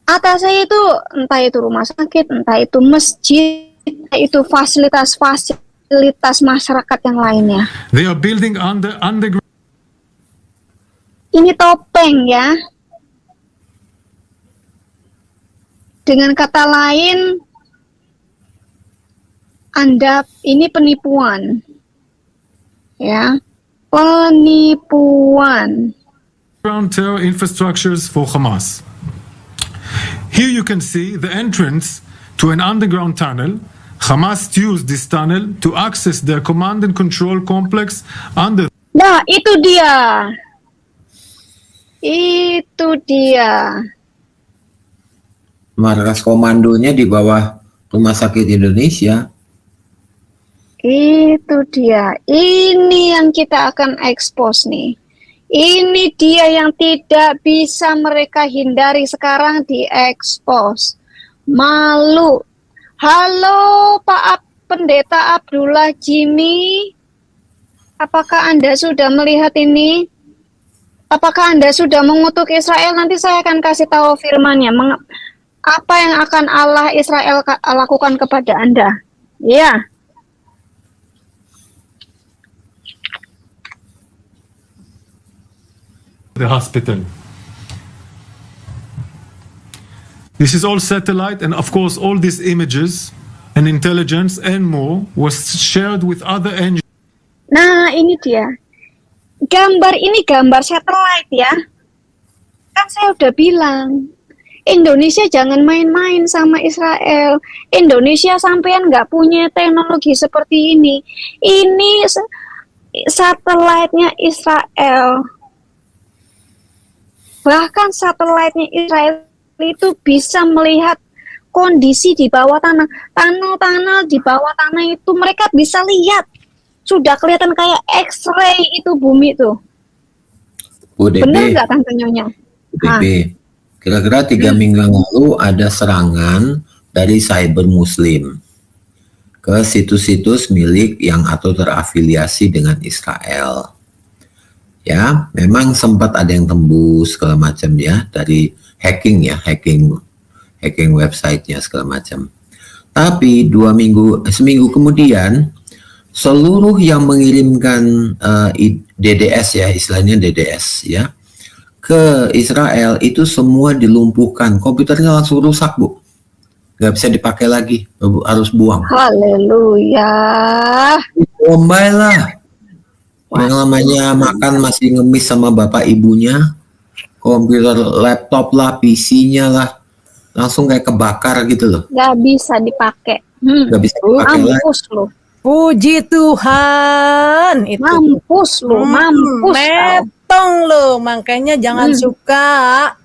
Atasnya itu entah itu rumah sakit, entah itu masjid, entah itu fasilitas masyarakat yang lainnya. They are building underground Ini topeng ya. Dengan kata lain, ini penipuan. Ya. Penipuan. terror infrastructures for Hamas. Here you can see the entrance to an underground tunnel Hamas used this tunnel to access their command and control complex under. Nah, itu dia. Itu dia. Markas komandonya di bawah Rumah Sakit Indonesia. Itu dia. Ini yang kita akan expose nih. Ini dia yang tidak bisa mereka hindari, sekarang di-expose. Malu. Halo Pak Pendeta Abdullah Jimmy. Apakah Anda sudah melihat ini? Apakah Anda sudah mengutuk Israel? Nanti saya akan kasih tahu firman-Nya. Apa yang akan Allah Israel lakukan kepada Anda? Ya. The hospital. This is all satellite, and of course, all these images and intelligence and more was shared with other NGOs. Nah, ini dia. Ini gambar satellite ya. Kan saya udah bilang, Indonesia jangan main-main sama Israel. Indonesia sampean nggak punya teknologi seperti ini. Ini satelitnya Israel. Bahkan satelitnya Israel itu bisa melihat kondisi di bawah tanah. Tunnel-tunnel di bawah tanah itu mereka bisa lihat. Sudah kelihatan kayak X-ray itu bumi tuh. Bener nggak Tante Nyonya? UDB. Kira-kira 3 minggu yang lalu ada serangan dari cyber Muslim ke situs-situs milik yang atau terafiliasi dengan Israel. Ya, memang sempat ada yang tembus segala macam ya dari hacking websitenya segala macam. Tapi seminggu kemudian seluruh yang mengirimkan DDS ya, istilahnya DDS ya, ke Israel itu semua dilumpuhkan. Komputernya langsung rusak, Bu. Nggak bisa dipakai lagi, harus buang. Haleluya. Bombay lah. Yang namanya makan masih ngemis sama bapak ibunya, komputer, laptop lah, PC-nya lah, langsung kayak kebakar gitu loh. Nggak bisa dipakai. Nggak bisa dipakai lagi. Mampus lo. Puji Tuhan. Itu. Mampus lo, mampus. Metong lo, makanya jangan suka.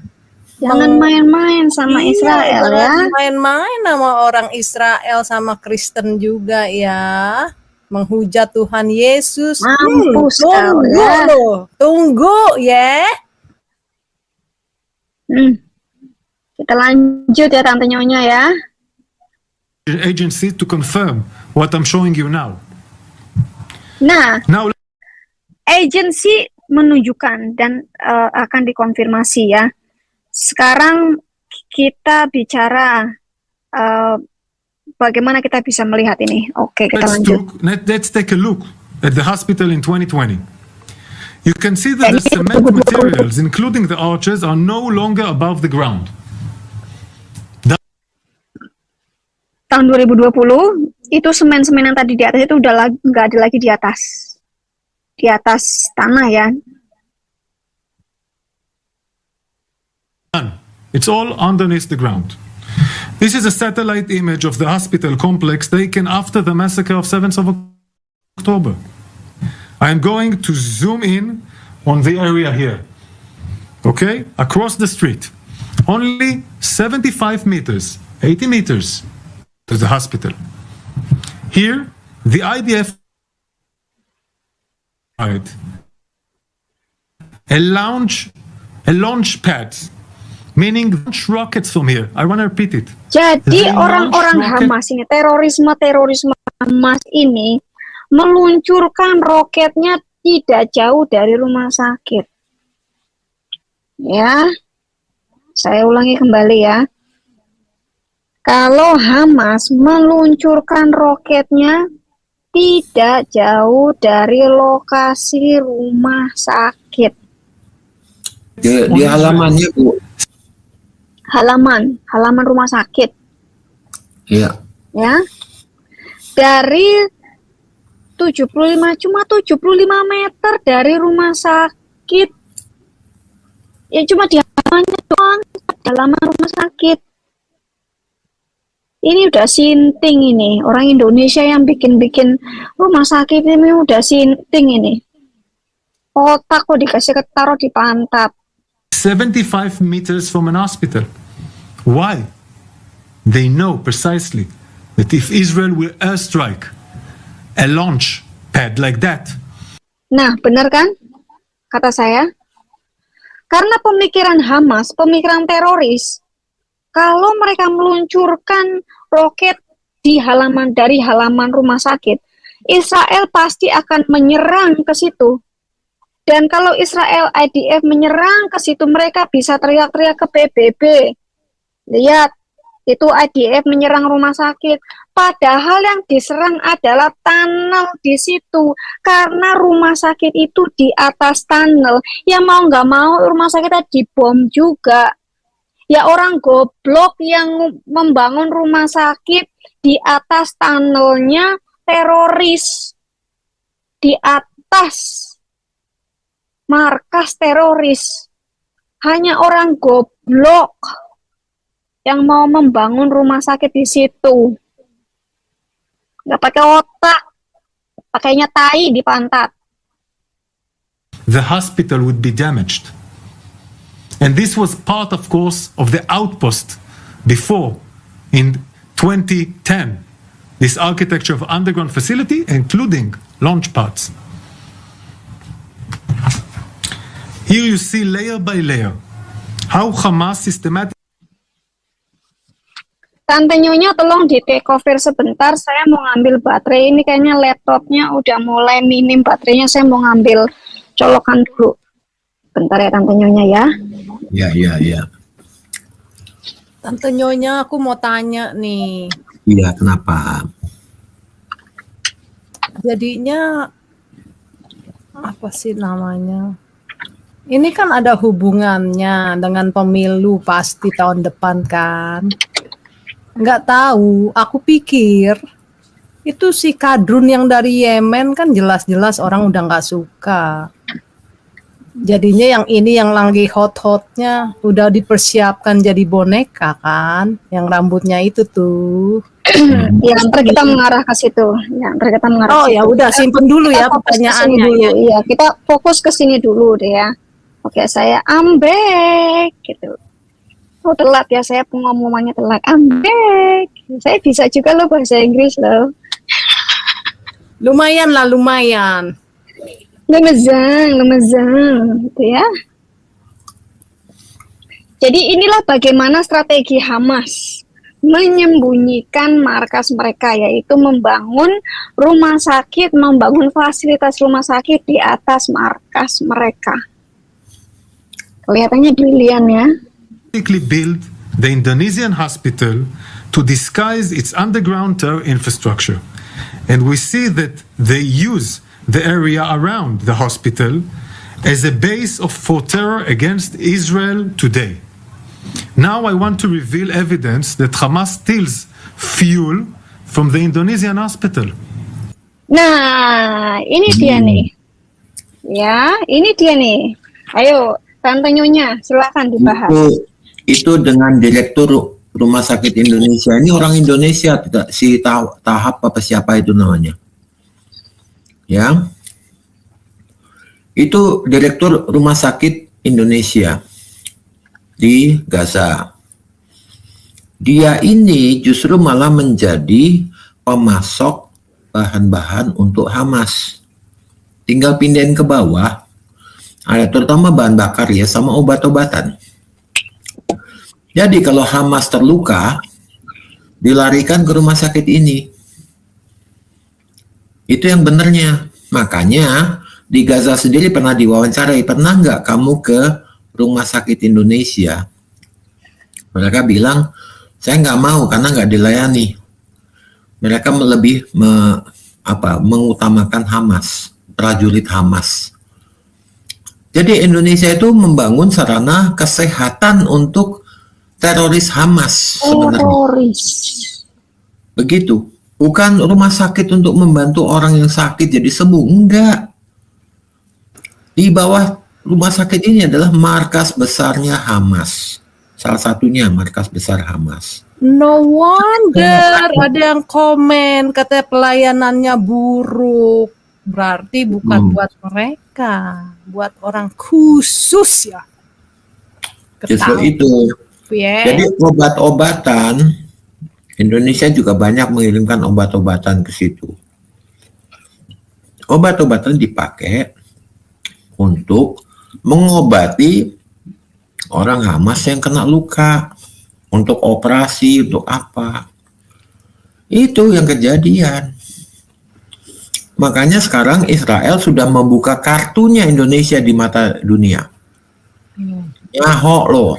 Jangan main-main sama Israel ya. Jangan main-main sama orang Israel, sama Kristen juga ya. Menghujat Tuhan Yesus. Mampus tunggu ya. lo. Tunggu ya. Kita lanjut ya Tante Nyonya ya. Agency to confirm what I'm showing you now. Nah, Now, agensi menunjukkan dan akan dikonfirmasi ya. Sekarang kita bicara bagaimana kita bisa melihat ini. Oke, kita lanjut. let's take a look at the hospital in 2020. You can see that the cement materials, including the arches, are no longer above the ground. Tahun 2020 itu semen-semen yang tadi di atas itu udah nggak ada lagi di atas tanah ya. It's all underneath the ground. This is a satellite image of the hospital complex taken after the massacre of 7th of October. I am going to zoom in on the area here. Okay? Across the street. Only 75 meters, 80 meters to the hospital. Here, the IDF a launch pad, meaning launch rockets from here. I want to repeat it. Jadi orang-orang Hamas ini, terorisme Hamas ini meluncurkan roketnya tidak jauh dari rumah sakit. Ya, saya ulangi kembali ya. Kalau Hamas meluncurkan roketnya tidak jauh dari lokasi rumah sakit. Di halamannya, Bu. Halaman rumah sakit. Iya. Ya. Dari 75 meter dari rumah sakit. Ya cuma di halamannya doang, halaman rumah sakit. Ini udah sinting ini. Orang Indonesia yang bikin-bikin rumah sakit ini udah sinting ini. Otak kok dikasih taruh di pantat. 75 meters from an hospital. Why? They know precisely that if Israel will airstrike a launch pad like that, Nah, benar kan? Kata saya. Karena pemikiran Hamas, pemikiran teroris, kalau mereka meluncurkan roket dari halaman rumah sakit, Israel pasti akan menyerang ke situ. Dan kalau Israel IDF menyerang ke situ, mereka bisa teriak-teriak ke PBB. Lihat, itu IDF menyerang rumah sakit. Padahal yang diserang adalah tunnel di situ. Karena rumah sakit itu di atas tunnel. Ya mau nggak mau rumah sakitnya dibom juga. Ya orang goblok yang membangun rumah sakit di atas tunnelnya teroris. Di atas markas teroris. Hanya orang goblok yang mau membangun rumah sakit di situ. Nggak pakai otak, pakainya tai di pantat. the hospital would be damaged. And this was part, of course, of the outpost before in 2010. This architecture of underground facility, including launch pads. Here you see layer by layer how Hamas systematically. Tante Nyonya tolong di take over sebentar, saya mau ngambil baterai. Ini kayaknya laptopnya udah mulai minim baterainya, saya mau ngambil colokan dulu. Bentar ya Tante Nyonya ya. Ya. Tante Nyonya, aku mau tanya nih. Iya, kenapa? Jadinya apa sih namanya? Ini kan ada hubungannya dengan pemilu pasti tahun depan kan? Nggak tahu, aku pikir itu si Kadrun yang dari Yemen kan jelas-jelas orang udah nggak suka. Jadinya yang ini yang lagi hot-hotnya udah dipersiapkan jadi boneka kan, yang rambutnya itu tuh. Ya, ntar kita mengarah ke situ. Ya, ntar kita mengarah. Oh ke ya situ. udah simpen dulu ya Kita fokus ke sini pertanyaannya dulu. ya. Iya, kita fokus ke sini dulu deh ya. Oke, saya ambek gitu. Oh telat ya, saya pengumumannya telat. Ambek. Saya bisa juga loh bahasa Inggris loh. Lumayan lah, lumayan. Lemezang gitu ya. Jadi inilah bagaimana strategi Hamas menyembunyikan markas mereka, yaitu membangun rumah sakit, membangun fasilitas rumah sakit di atas markas mereka. Kelihatannya brilian ya. build the Indonesian hospital to disguise its underground terror infrastructure. And we see that they use the area around the hospital as a base for terror against Israel today. Now I want to reveal evidence that Hamas steals fuel from the Indonesian hospital. Nah, ini dia nih. Ya, ini dia nih. Ayo, Tante Nyonya, silakan dibahas. Itu dengan direktur Rumah Sakit Indonesia. Ini orang Indonesia, tidak si Tahap apa siapa itu namanya. Ya. Itu direktur Rumah Sakit Indonesia di Gaza. Dia ini justru malah menjadi pemasok bahan-bahan untuk Hamas. Tinggal pindahin ke bawah, ada terutama bahan bakar ya, sama obat-obatan. Jadi kalau Hamas terluka, dilarikan ke rumah sakit ini. Itu yang benernya. Makanya di Gaza sendiri pernah diwawancarai, pernah nggak kamu ke rumah sakit Indonesia? Mereka bilang, saya nggak mau karena nggak dilayani. Mereka lebih mengutamakan Hamas, prajurit Hamas. Jadi Indonesia itu membangun sarana kesehatan untuk teroris Hamas sebenarnya. Teroris. Begitu. Bukan rumah sakit untuk membantu orang yang sakit jadi sembuh. Enggak. Di bawah rumah sakit ini adalah markas besarnya Hamas. Salah satunya markas besar Hamas. No wonder ada yang komen katanya pelayanannya buruk. Berarti bukan buat mereka, buat orang khusus ya. Justru itu. Ya. Jadi obat-obatan, Indonesia juga banyak mengirimkan obat-obatan ke situ. Obat-obatan dipakai untuk mengobati orang Hamas yang kena luka, untuk operasi, untuk apa. Itu yang kejadian. Makanya sekarang Israel sudah membuka kartunya Indonesia di mata dunia. Nyahok loh.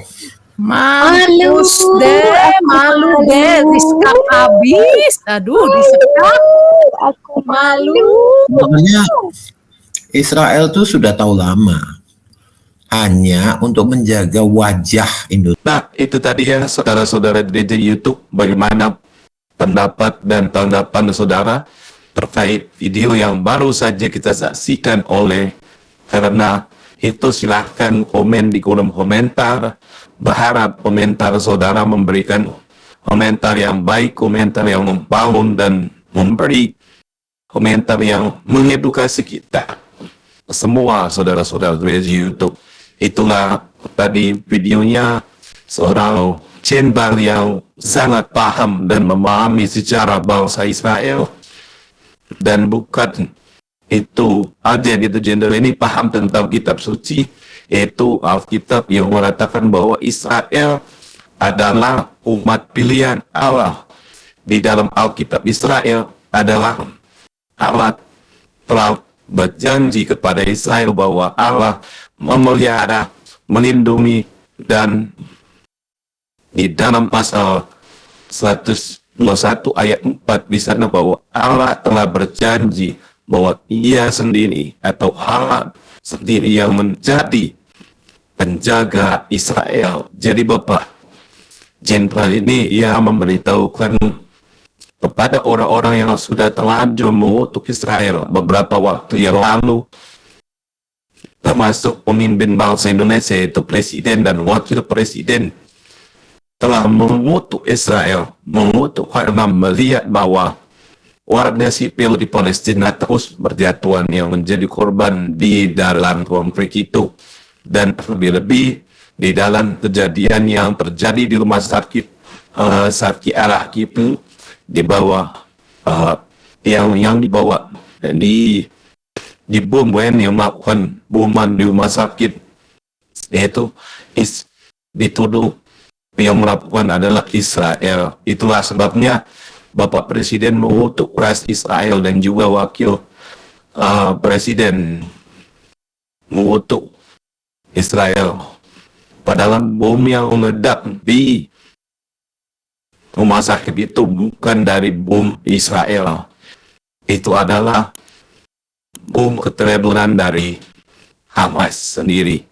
Mampus deh, malu deh, disekap habis. Aduh, disekap. Aku Malu. Makanya Israel tuh sudah tahu lama. Hanya untuk menjaga wajah Indonesia. Nah, itu tadi ya saudara-saudara di YouTube, bagaimana pendapat dan tanggapan saudara terkait video yang baru saja kita saksikan karena itu silahkan komen di kolom komentar. Berharap komentar saudara memberikan komentar yang baik, komentar yang membangun dan memberi komentar yang mengedukasi kita semua saudara-saudara di YouTube. Itulah tadi videonya seorang jenderal yang sangat paham dan memahami secara bangsa Israel, dan bukan itu aja gitu, jenderal ini paham tentang kitab suci, yaitu Alkitab yang mengatakan bahwa Israel adalah umat pilihan Allah. Di dalam Alkitab, Israel adalah Allah telah berjanji kepada Israel bahwa Allah memelihara, melindungi, dan di dalam pasal 121 ayat 4 di sana bahwa Allah telah berjanji bahwa Ia sendiri atau Allah sendiri yang menjadi penjaga Israel. Jadi Bapak jenderal ini ia memberitahukan kepada orang-orang yang sudah telanjur mengutuk Israel beberapa waktu yang lalu, termasuk pemimpin bangsa Indonesia yaitu presiden dan wakil presiden, telah mengutuk Israel, mengutuk karena melihat bahwa warga sipil di Palestina terus berjatuhan yang menjadi korban di dalam konflik itu, dan lebih-lebih di dalam kejadian yang terjadi di rumah sakit Sarki Al-Hakim di bawah yang dibawa di bom yang melakukan boman di rumah sakit, yaitu dituduh yang melakukan adalah Israel. Itulah sebabnya Bapak Presiden mengutuk keras Israel dan juga Wakil Presiden mengutuk Israel. Padahal bom yang meledak di rumah sakit itu bukan dari bom Israel. Itu adalah bom keteledoran dari Hamas sendiri,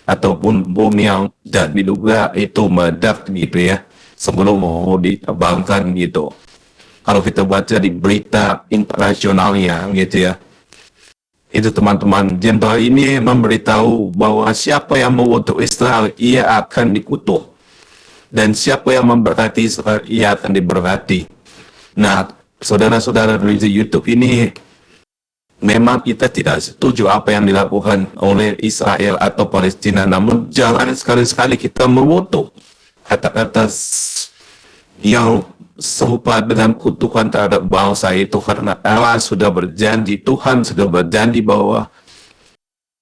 ataupun bom yang dan diduga itu meledak gitu ya sebelum mau diterbangkan gitu. Kalau kita baca di berita internasionalnya gitu ya, itu teman-teman jenderal ini memberitahu bahwa siapa yang mengutuk Israel ia akan dikutuk, dan siapa yang memberkati Israel ia akan diberkati. Nah, saudara-saudara dari YouTube ini, memang kita tidak setuju apa yang dilakukan oleh Israel atau Palestina, namun jangan sekali-sekali kita mengutuk kata-kata yang serupa dengan kutukan terhadap bangsa itu, karena Allah sudah berjanji, Tuhan sudah berjanji bahwa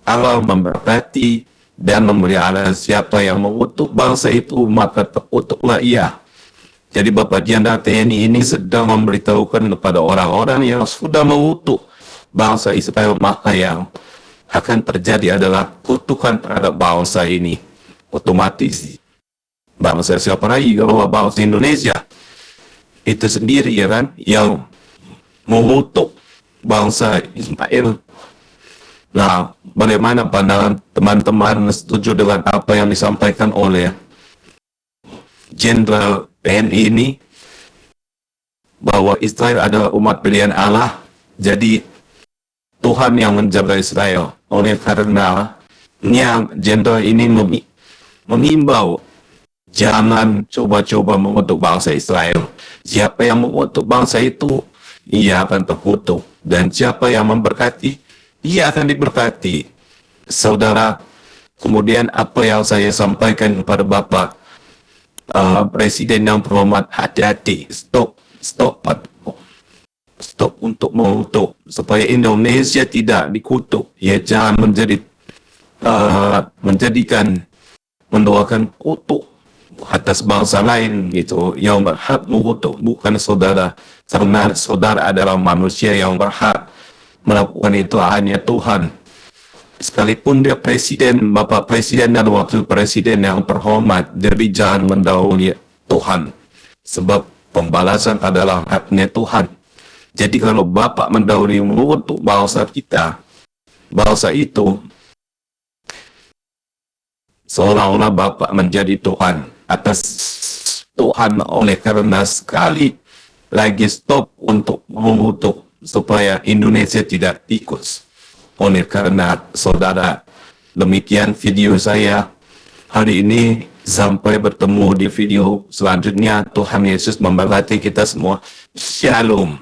Allah memberkati dan memelihara siapa yang mengutuk bangsa itu, maka terkutuklah ia. Jadi Bapak Jenderal TNI ini sedang memberitahukan kepada orang-orang yang sudah mengutuk bangsa Israel, maka yang akan terjadi adalah kutukan terhadap bangsa ini. Otomatis bangsa siapa lagi kalau bangsa Indonesia itu sendiri ya kan yang mengutuk bangsa Israel. Nah, bagaimana pandangan teman-teman, setuju dengan apa yang disampaikan oleh Jenderal TNI ini bahwa Israel adalah umat pilihan Allah, jadi Tuhan yang menjaga Israel. Oleh karena yang jenderal ini mengimbau Jangan coba-coba mengutuk bangsa Israel. Siapa yang mengutuk bangsa itu, ia akan terkutuk. Dan siapa yang memberkati, ia akan diberkati. Saudara, kemudian apa yang saya sampaikan kepada Bapak, Presiden yang terhormat, hati-hati, stop untuk mengutuk, supaya Indonesia tidak dikutuk. Ya, jangan mendoakan kutuk atas bangsa lain gitu, yang berhak mengutuk bukan saudara, karena saudara adalah manusia yang berhak melakukan itu hanya Tuhan. Sekalipun dia presiden, Bapak Presiden dan Wakil Presiden yang terhormat, jadi jangan mendahului Tuhan, sebab pembalasan adalah haknya Tuhan. Jadi kalau Bapak mendahului mengutuk bangsa kita, bangsa itu, seolah-olah Bapak menjadi Tuhan atas Tuhan. Oleh karena sekali lagi stop untuk mengutuk supaya Indonesia tidak tikus. Oleh karena saudara, demikian video saya hari ini. Sampai bertemu di video selanjutnya. Tuhan Yesus memberkati kita semua. Shalom.